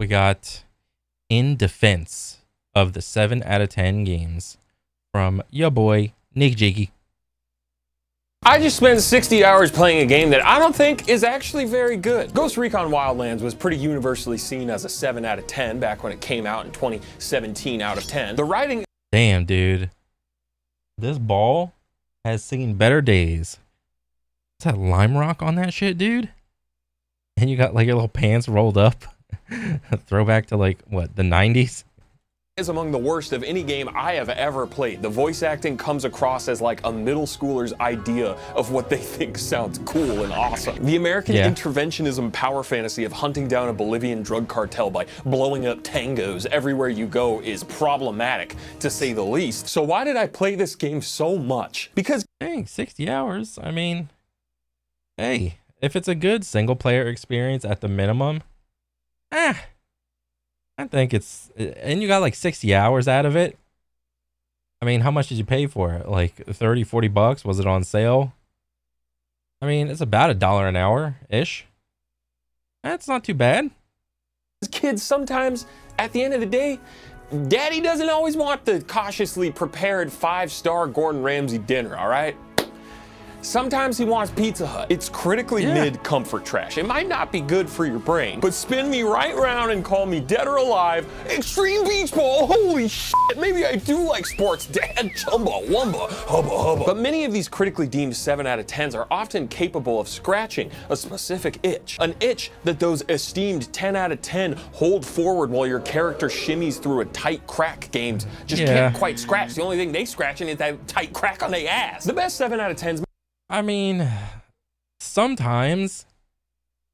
we got in defense of the 7 out of 10 games from your boy Nick Jiggy. I just spent 60 hours playing a game that I don't think is actually very good. Ghost Recon Wildlands was pretty universally seen as a 7 out of 10 back when it came out in 2017 out of 10. The writing... Damn, dude. This ball has seen better days. Is that lime rock on that shit, dude? And you got like your little pants rolled up. Throwback to like, what, the 90s? Is among the worst of any game I have ever played. The voice acting comes across as like a middle schooler's idea of what they think sounds cool and awesome. The American interventionism power fantasy of hunting down a Bolivian drug cartel by blowing up tangos everywhere you go is problematic, to say the least. So why did I play this game so much? Because... Dang, 60 hours. I mean, hey, if it's a good single player experience at the minimum, I think it's, and you got like 60 hours out of it. I mean, how much did you pay for it? Like 30, 40 bucks? Was it on sale? I mean, it's about $1 an hour ish. That's not too bad. Kids, sometimes at the end of the day, daddy doesn't always want the cautiously prepared 5-star Gordon Ramsay dinner, all right? Sometimes he wants Pizza Hut. It's critically mid comfort trash. It might not be good for your brain, but spin me right round and call me dead or alive. Extreme beach ball, holy shit. Maybe I do like sports, dad. Chumba, wumba, hubba, hubba. But many of these critically deemed 7 out of 10s are often capable of scratching a specific itch. An itch that those esteemed 10 out of 10 hold forward while your character shimmies through a tight crack games just can't quite scratch. The only thing they scratching is that tight crack on their ass. The best 7 out of 10s. I mean, sometimes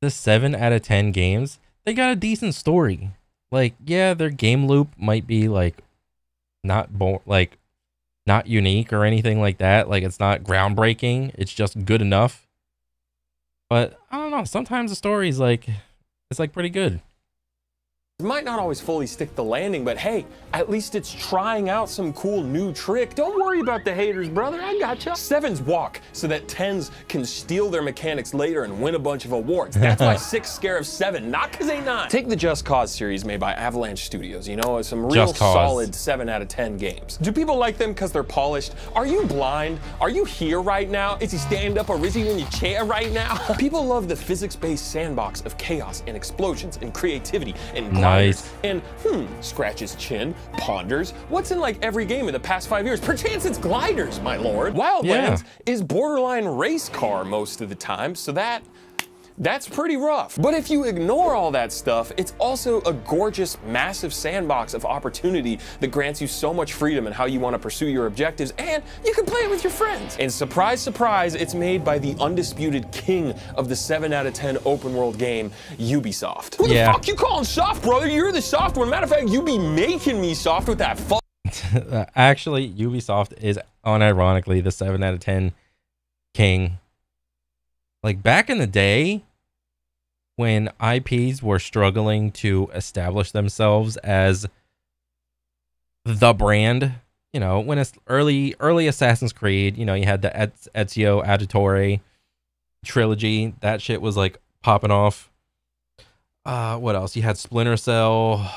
the 7 out of 10 games, they got a decent story. Like, yeah, their game loop might be like not unique or anything like that. Like, it's not groundbreaking. It's just good enough. But I don't know. Sometimes the story is like, it's like pretty good. It might not always fully stick the landing, but hey, at least it's trying out some cool new trick. Don't worry about the haters, brother, I gotcha. 7s walk so that 10s can steal their mechanics later and win a bunch of awards. That's why 6 scare of 7, not cause they not. Take the Just Cause series made by Avalanche Studios, you know, some real solid 7 out of 10 games. Do people like them cause they're polished? Are you blind? Are you here right now? Is he stand up or is he in your chair right now? People love the physics-based sandbox of chaos and explosions and creativity and and scratches chin, ponders. What's in like every game in the past 5 years? Perchance it's gliders, my lord. Wildlands is borderline race car most of the time, so that's pretty rough. But if you ignore all that stuff, it's also a gorgeous, massive sandbox of opportunity that grants you so much freedom in how you want to pursue your objectives, and you can play it with your friends. And surprise, surprise, it's made by the undisputed king of the 7 out of 10 open world game, Ubisoft. Who the fuck you calling soft, brother? You're the soft one. Matter of fact, you be making me soft with that fuck. Actually, Ubisoft is unironically the 7 out of 10 king. Like back in the day, when IPs were struggling to establish themselves as the brand, you know, when it's early Assassin's Creed, you know, you had the Ezio Auditore trilogy, that shit was like popping off. What else? You had Splinter Cell,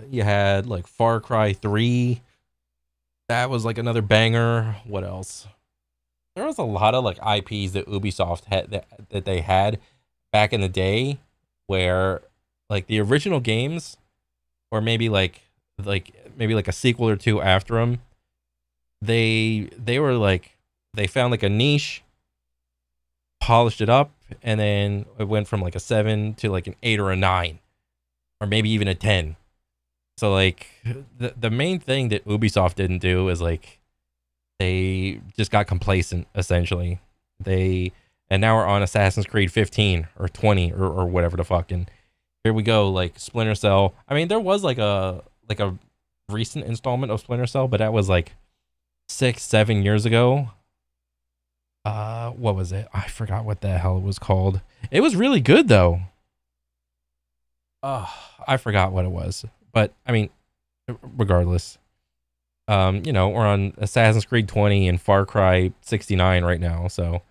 you had like Far Cry 3. That was like another banger. What else? There was a lot of like IPs that Ubisoft had that they had back in the day, where like the original games, or maybe like a sequel or two after them, they were like, they found like a niche, polished it up, and then it went from like a 7 to like an 8 or a 9, or maybe even a 10. So like the main thing that Ubisoft didn't do is like, they just got complacent essentially. And now we're on Assassin's Creed 15 or 20 or whatever the fuck. And here we go, like Splinter Cell. I mean, there was like a recent installment of Splinter Cell, but that was like 6-7 years ago. What was it? I forgot what the hell it was called. It was really good though. I forgot what it was. But I mean, regardless. You know, we're on Assassin's Creed 20 and Far Cry 69 right now, so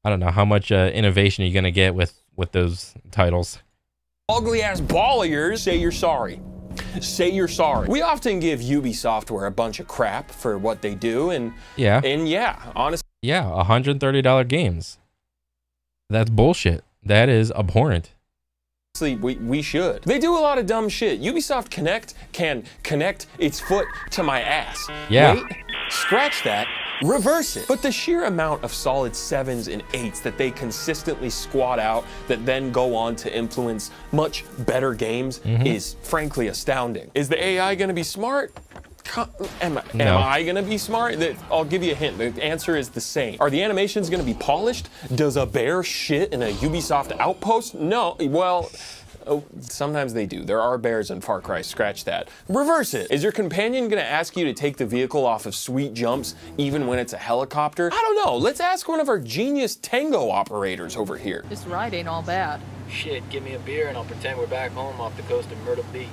I don't know how much innovation you're gonna get with those titles. ugly ass ball of yours, say you're sorry. Say you're sorry. We often give Ubi Software a bunch of crap for what they do, and yeah, honestly, yeah, $130 games. That's bullshit. That is abhorrent. We should. They do a lot of dumb shit. Ubisoft Connect can connect its foot to my ass. Yeah. Wait, scratch that, reverse it. But the sheer amount of solid 7s and 8s that they consistently squat out that then go on to influence much better games is frankly astounding. Is the AI gonna be smart? Am I gonna be smart? I'll give you a hint. The answer is the same. Are the animations gonna be polished? Does a bear shit in a Ubisoft outpost? No. Well, sometimes they do. There are bears in Far Cry. Scratch that. Reverse it. Is your companion gonna ask you to take the vehicle off of sweet jumps even when it's a helicopter? I don't know. Let's ask one of our genius tango operators over here. This ride ain't all bad. Shit, give me a beer and I'll pretend we're back home off the coast of Myrtle Beach.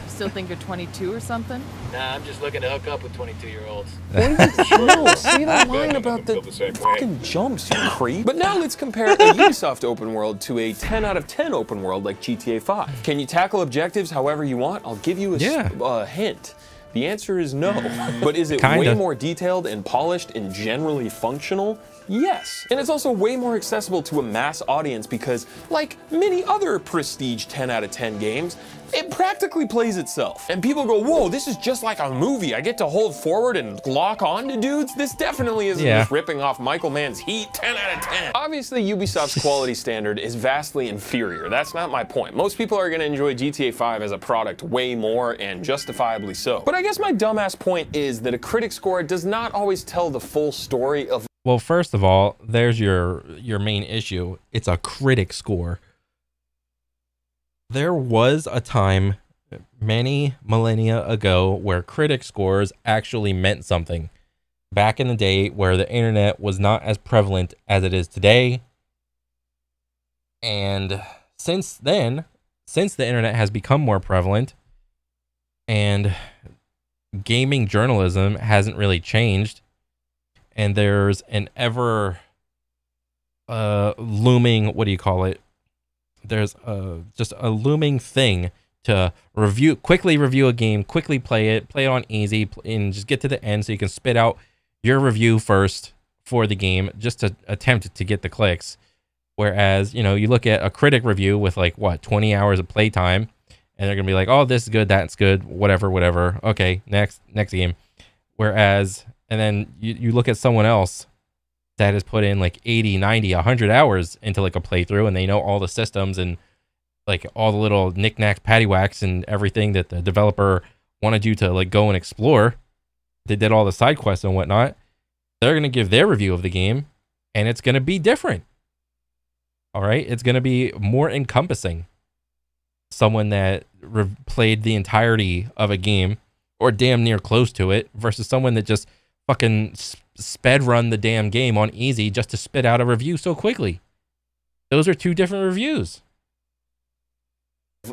Still think you're 22 or something? Nah, I'm just looking to hook up with 22-year-olds. No, say that line about the fucking jumps, you creep. But now let's compare a Ubisoft open world to a 10 out of 10 open world like GTA 5. Can you tackle objectives however you want? I'll give you a hint. The answer is no. But is it way more detailed and polished and generally functional? Yes. And it's also way more accessible to a mass audience because, like many other prestige 10 out of 10 games, it practically plays itself. And people go, whoa, this is just like a movie. I get to hold forward and lock on to dudes. This definitely isn't just ripping off Michael Mann's Heat 10 out of 10. Obviously, Ubisoft's quality standard is vastly inferior. That's not my point. Most people are gonna enjoy GTA 5 as a product way more, and justifiably so. But I guess my dumbass point is that a critic score does not always tell the full story of. Well, first of all, there's your main issue. It's a critic score. There was a time many millennia ago where critic scores actually meant something. Back in the day where the internet was not as prevalent as it is today. And since then, since the internet has become more prevalent and gaming journalism hasn't really changed, and there's an ever looming, what do you call it? There's just a looming thing to quickly review a game, quickly play it on easy, and just get to the end so you can spit out your review first for the game, just to attempt to get the clicks. Whereas, you know, you look at a critic review with like, what, 20 hours of playtime, and they're going to be like, oh, this is good, that's good, whatever. Okay, next game. Whereas, and then you look at someone else that has put in like 80, 90, 100 hours into like a playthrough, and they know all the systems and like all the little knickknacks, paddywhacks, and everything that the developer wanted you to like go and explore. They did all the side quests and whatnot. They're going to give their review of the game, and it's going to be different. All right, it's going to be more encompassing. Someone that played the entirety of a game or damn near close to it versus someone that just fucking sped run the damn game on easy just to spit out a review so quickly. Those are two different reviews.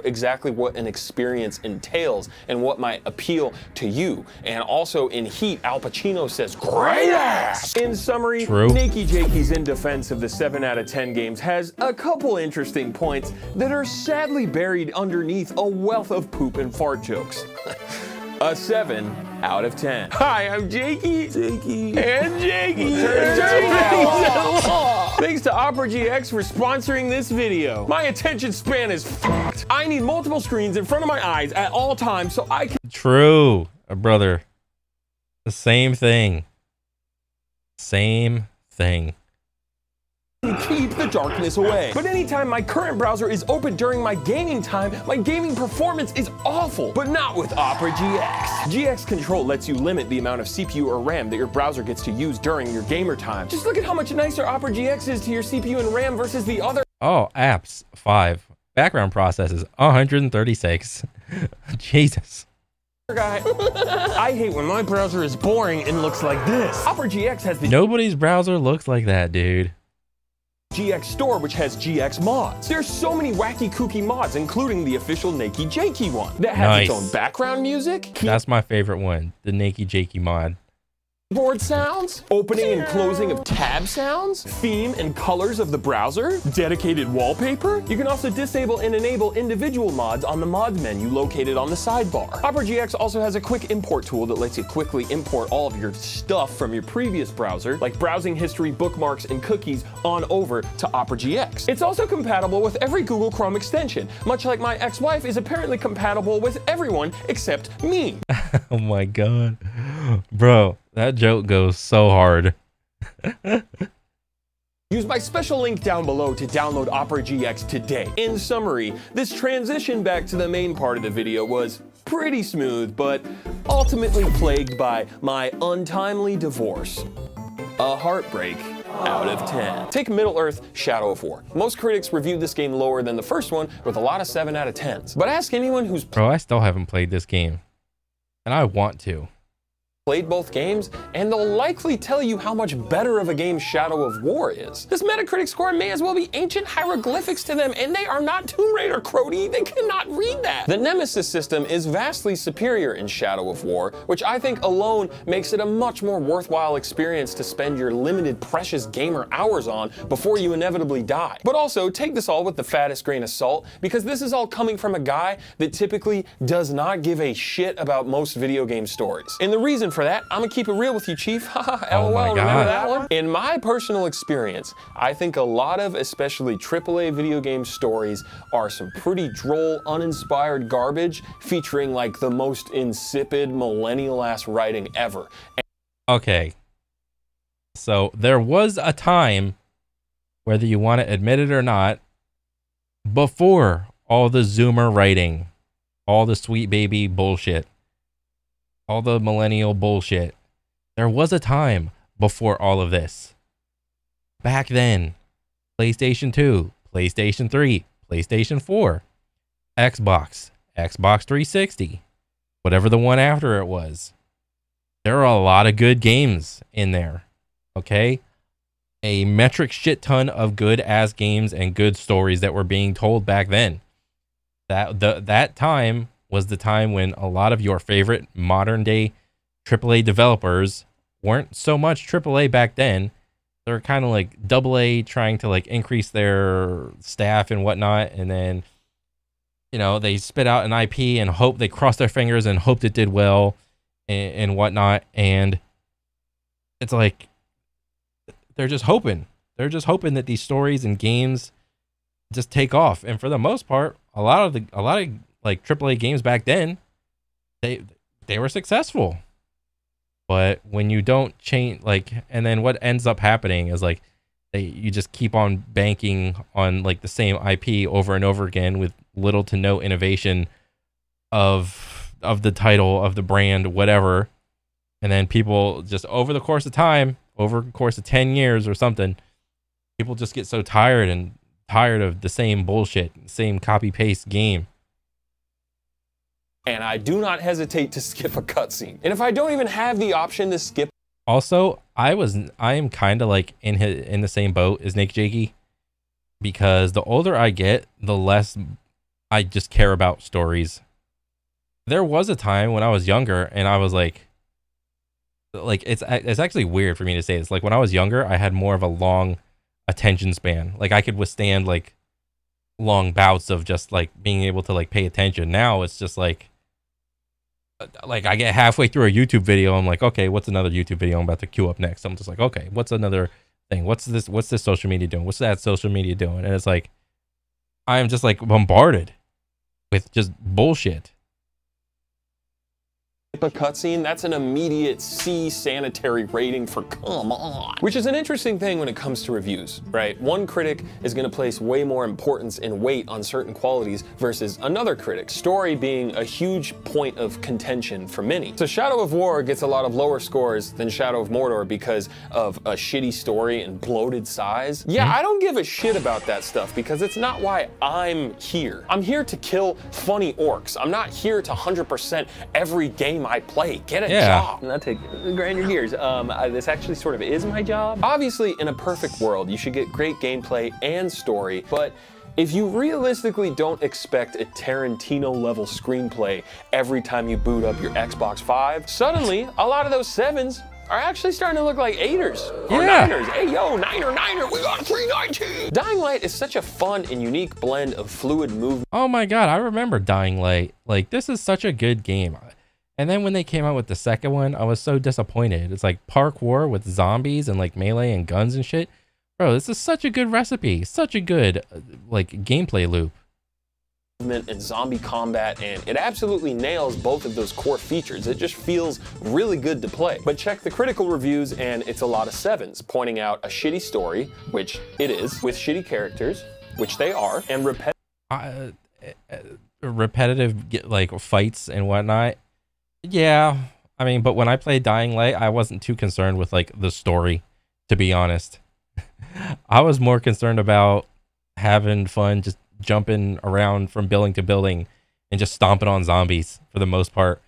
Exactly what an experience entails and what might appeal to you. And also in Heat, Al Pacino says, great ass! In summary, Nakey Jakey's In Defense of the 7 out of 10 games has a couple interesting points that are sadly buried underneath a wealth of poop and fart jokes. A 7 out of 10. Hi, I'm Jakey. And Jakey. Thanks to Opera GX for sponsoring this video. My attention span is fucked. I need multiple screens in front of my eyes at all times so I can. True, brother. The same thing. Same thing. Keep the darkness away. But anytime my current browser is open during my gaming time, my gaming performance is awful, but not with Opera GX. GX Control lets you limit the amount of CPU or RAM that your browser gets to use during your gamer time. Just look at how much nicer Opera GX is to your CPU and RAM versus the other. Oh, apps 5. Background processes 136. Jesus. Guy. I hate when my browser is boring and looks like this. Opera GX has the nobody's browser looks like that, dude. GX Store, which has GX mods. There's so many wacky kooky mods, including the official Nakey Jakey one that has its own background music. That's my favorite one, the Nakey Jakey mod. Keyboard sounds, opening and closing of tab sounds, theme and colors of the browser, dedicated wallpaper. You can also disable and enable individual mods on the mods menu located on the sidebar. Opera GX also has a quick import tool that lets you quickly import all of your stuff from your previous browser, like browsing history, bookmarks, and cookies on over to Opera GX. It's also compatible with every Google Chrome extension, much like my ex-wife is apparently compatible with everyone except me. Oh my god. Bro, that joke goes so hard. Use my special link down below to download Opera GX today. In summary, this transition back to the main part of the video was pretty smooth, but ultimately plagued by my untimely divorce. A heartbreak out of 10. Take Middle-earth Shadow of War. Most critics reviewed this game lower than the first one with a lot of 7 out of 10s. But ask anyone who's Bro, I still haven't played this game. And I want to. Played both games, and they'll likely tell you how much better of a game Shadow of War is. This Metacritic score may as well be ancient hieroglyphics to them, and they are not Tomb Raider, Crody. They cannot read that. The Nemesis system is vastly superior in Shadow of War, which I think alone makes it a much more worthwhile experience to spend your limited precious gamer hours on before you inevitably die. But also, take this all with the fattest grain of salt, because this is all coming from a guy that typically does not give a shit about most video game stories. And the reason for that, I'm gonna keep it real with you, Chief. Haha, LOL, remember that one? In my personal experience, I think a lot of, especially AAA video game stories, are some pretty droll, uninspired garbage featuring like the most insipid, millennial-ass writing ever. Okay. So there was a time, whether you want to admit it or not, before all the Zoomer writing, all the sweet baby bullshit, all the millennial bullshit. There was a time before all of this. Back then, PlayStation 2, PlayStation 3, PlayStation 4, Xbox, Xbox 360, whatever the one after it was. There are a lot of good games in there, okay? A metric shit ton of good ass games and good stories that were being told back then. That time was the time when a lot of your favorite modern day AAA developers weren't so much AAA back then. They're kind of like AA, trying to like increase their staff and whatnot. And then, you know, they spit out an IP and hope they crossed their fingers and hoped it did well and whatnot. And it's like, they're just hoping. They're just hoping that these stories and games just take off. And for the most part, a lot of like AAA games back then, they were successful. But when you don't change, like, and then what ends up happening is like you just keep on banking on like the same IP over and over again with little to no innovation of the title, of the brand, whatever. And then people just over the course of time, over the course of 10 years or something, people just get so tired of the same bullshit, same copy paste game. And I do not hesitate to skip a cutscene. And if I don't even have the option to skip. Also, I am kind of like in the same boat as Nick Jakey, because the older I get, the less I just care about stories. There was a time when I was younger and I was like it's actually weird for me to say this. Like when I was younger, I had more of a long attention span. Like I could withstand like long bouts of just like being able to like pay attention. Now it's just like I get halfway through a YouTube video, I'm like, okay, what's another YouTube video I'm about to queue up next? I'm just like, okay, what's another thing? What's this social media doing? What's that social media doing? And it's like I'm just like bombarded with just bullshit. A cutscene, that's an immediate C sanitary rating for come on. Which is an interesting thing when it comes to reviews, right? One critic is going to place way more importance and weight on certain qualities versus another critic, story being a huge point of contention for many. So Shadow of War gets a lot of lower scores than Shadow of Mordor because of a shitty story and bloated size. Yeah, I don't give a shit about that stuff because it's not why I'm here. I'm here to kill funny orcs. I'm not here to 100% every game I play. Get a job. Not to grind your gears. This actually sort of is my job. Obviously, in a perfect world, you should get great gameplay and story, but if you realistically don't expect a Tarantino-level screenplay every time you boot up your Xbox 5, suddenly, a lot of those 7s are actually starting to look like 8ers or Yeah. 9ers. Hey, yo, Niner, we got 319. Dying Light is such a fun and unique blend of fluid movement. Oh my God, I remember Dying Light. Like, this is such a good game. And then when they came out with the second one, I was so disappointed. It's like parkour with zombies and like melee and guns and shit. Bro, this is such a good recipe. Such a good like gameplay loop. And zombie combat, and it absolutely nails both of those core features. It just feels really good to play. But check the critical reviews and it's a lot of 7s, pointing out a shitty story, which it is, with shitty characters, which they are, and repetitive like fights and whatnot. Yeah, I mean, but when I played Dying Light, I wasn't too concerned with like the story, to be honest. I was more concerned about having fun, just jumping around from building to building and just stomping on zombies for the most part.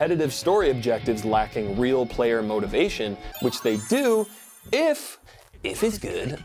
Repetitive story objectives lacking real player motivation, which they do if it's good.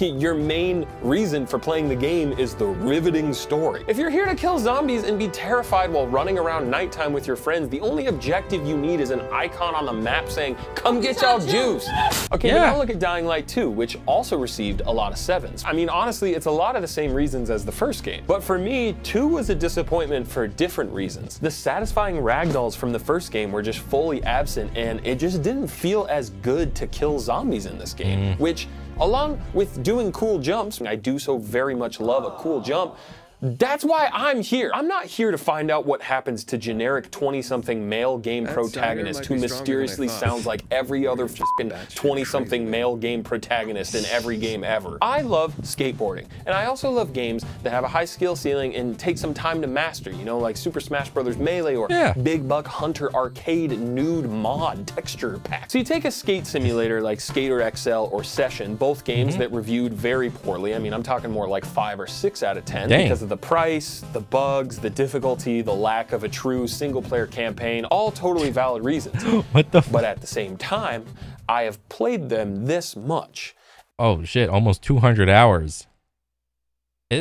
Your main reason for playing the game is the riveting story. If you're here to kill zombies and be terrified while running around nighttime with your friends, the only objective you need is an icon on the map saying, come get y'all juice. Okay, but now look at Dying Light 2, which also received a lot of 7s. I mean, honestly, it's a lot of the same reasons as the first game. But for me, 2 was a disappointment for different reasons. The satisfying ragdolls from the first game were just fully absent, and it just didn't feel as good to kill zombies in this game, which, along with doing cool jumps, I do so very much love a cool jump, that's why I'm here. I'm not here to find out what happens to generic 20-something male game protagonist who mysteriously sounds like every other fucking 20-something male game protagonist in every game ever. I love skateboarding, and I also love games that have a high skill ceiling and take some time to master, you know, like Super Smash Bros. Melee or Big Buck Hunter Arcade nude mod texture pack. So you take a skate simulator like Skater XL or Session, both games that reviewed very poorly. I mean, I'm talking more like 5 or 6 out of 10 because of the price, the bugs, the difficulty, the lack of a true single-player campaign, all totally valid reasons. What the But at the same time, I have played them this much. Oh shit, almost 200 hours.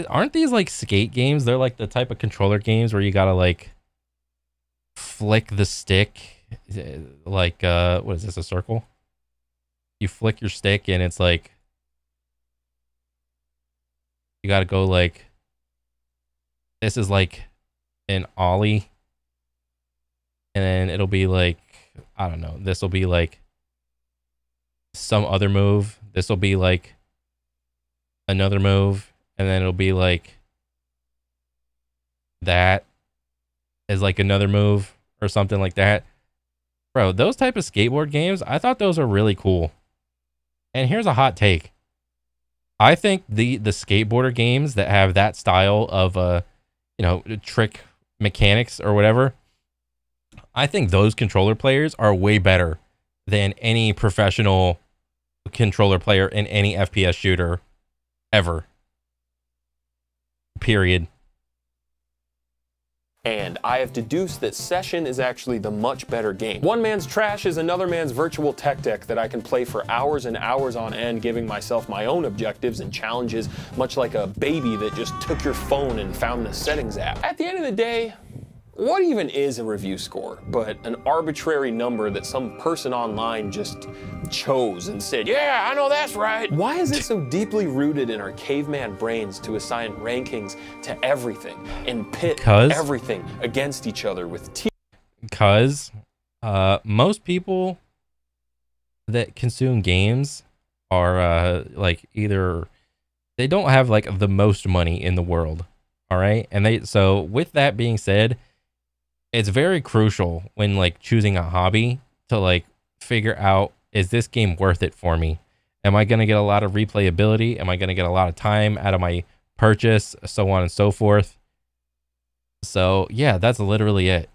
Aren't these like skate games? They're like the type of controller games where you gotta like flick the stick. Like, what is this, a circle? You flick your stick and it's like, you gotta go like, this is like an ollie, and then it'll be like, I don't know, this will be like some other move, this will be like another move, and then it'll be like that is like another move or something like that. Bro, those type of skateboard games, I thought those are really cool. And here's a hot take. I think the skateboarder games that have that style of you know, trick mechanics or whatever, I think those controller players are way better than any professional controller player in any FPS shooter ever. Period. And I have deduced that Session is actually the much better game. One man's trash is another man's virtual tech deck that I can play for hours and hours on end, giving myself my own objectives and challenges, much like a baby that just took your phone and found the settings app. At the end of the day, what even is a review score but an arbitrary number that some person online just chose and said, yeah, I know that's right. Why is it so deeply rooted in our caveman brains to assign rankings to everything and pit everything against each other with Because most people that consume games are like either they don't have like the most money in the world, all right? And so with that being said, it's very crucial when like choosing a hobby to like figure out, is this game worth it for me? Am I going to get a lot of replayability? Am I going to get a lot of time out of my purchase? So on and so forth. So yeah, that's literally it.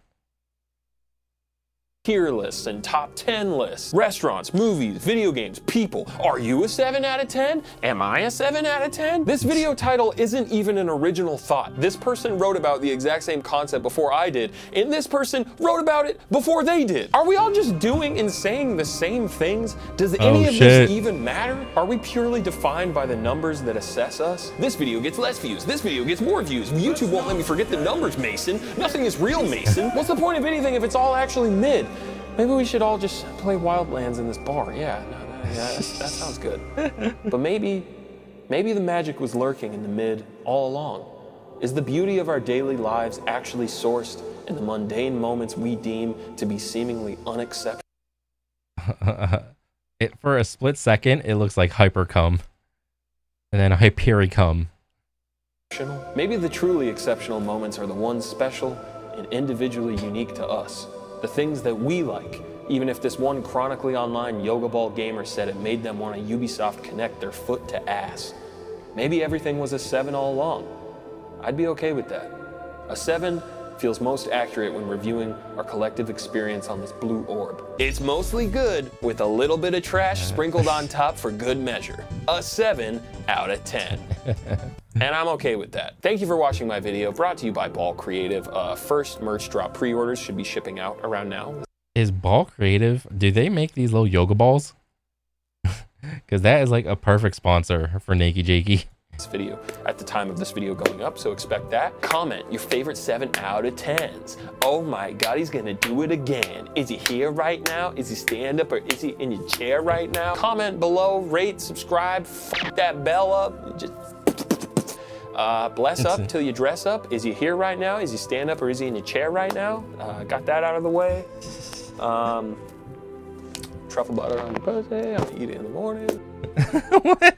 Tier lists and top 10 lists, restaurants, movies, video games, people. Are you a 7 out of 10? Am I a 7 out of 10? This video title isn't even an original thought. This person wrote about the exact same concept before I did, and this person wrote about it before they did. Are we all just doing and saying the same things? Does any of this even matter? Are we purely defined by the numbers that assess us? This video gets less views. This video gets more views. YouTube won't let me forget the numbers, Mason. Nothing is real, Mason. What's the point of anything if it's all actually mid? Maybe we should all just play Wildlands in this bar. Yeah, that sounds good. But maybe the magic was lurking in the mid all along. Is the beauty of our daily lives actually sourced in the mundane moments we deem to be seemingly unacceptable? For a split second, it looks like hyper cum. And then Hyperi cum. Maybe the truly exceptional moments are the ones special and individually unique to us. The things that we like, even if this one chronically online yoga ball gamer said it made them want to Ubisoft connect their foot to ass. Maybe everything was a 7 all along. I'd be okay with that. A 7 feels most accurate when reviewing our collective experience on this blue orb. It's mostly good with a little bit of trash sprinkled on top for good measure. A 7 out of 10. And I'm okay with that. Thank you for watching my video, brought to you by Ball Creative. First merch drop pre-orders should be shipping out around now. Is Ball Creative, do they make these little yoga balls? Because that is like a perfect sponsor for Nakey Jakey. This video at the time of this video going up, so expect that. Comment your favorite 7 out of 10s. Oh my God, he's gonna do it again. Is he here right now? Is he stand up or is he in your chair right now? Comment below, rate, subscribe, f that bell up. Just bless up till you dress up. Is he here right now? Is he stand up or is he in your chair right now? Got that out of the way. Truffle butter on your pussy. I'm gonna eat it in the morning. What?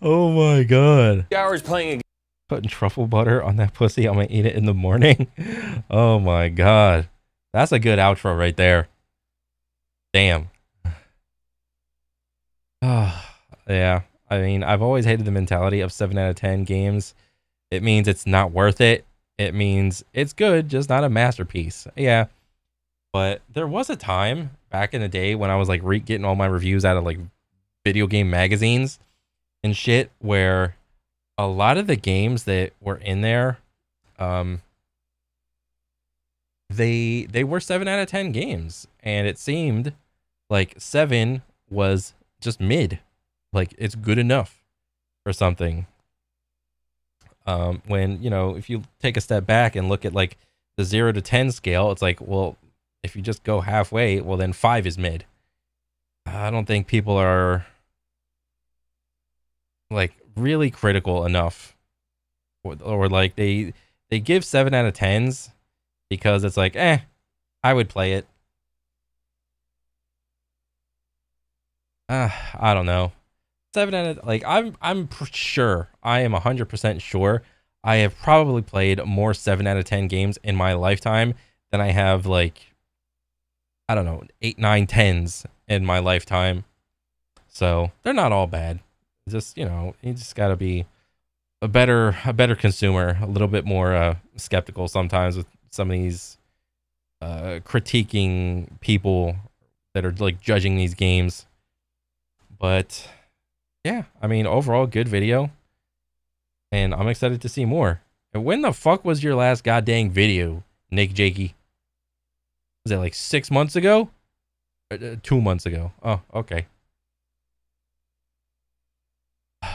Oh my God. 3 hours playing a Putting truffle butter on that pussy, I'm gonna eat it in the morning. Oh my God. That's a good outro right there. Damn. Yeah. I mean, I've always hated the mentality of 7 out of 10 games. It means it's not worth it. It means it's good, just not a masterpiece. Yeah. But there was a time back in the day when I was like getting all my reviews out of like video game magazines and shit, where a lot of the games that were in there, they were 7 out of 10 games, and it seemed like 7 was just mid, like it's good enough for something. When, you know, if you take a step back and look at like the 0 to 10 scale, it's like, well, if you just go halfway, well then 5 is mid. I don't think people are like really critical enough, or like they give 7 out of 10s because it's like, I would play it. I don't know. 7 out of, like, I'm sure, I am 100% sure I have probably played more 7 out of 10 games in my lifetime than I have, like, I don't know, 8, 9, 10s in my lifetime. So they're not all bad. Just, you know, you just got to be a better consumer, a little bit more skeptical sometimes with some of these critiquing people that are like judging these games. But yeah, I mean, overall good video, and I'm excited to see more. And when the fuck was your last goddamn video, Nick Jakey? Was it like 6 months ago? 2 months ago? Oh, okay.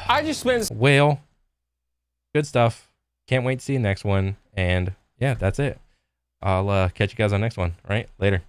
I just spent Well, good stuff. Can't wait to see the next one. And yeah, that's it. I'll catch you guys on the next one. All right, later.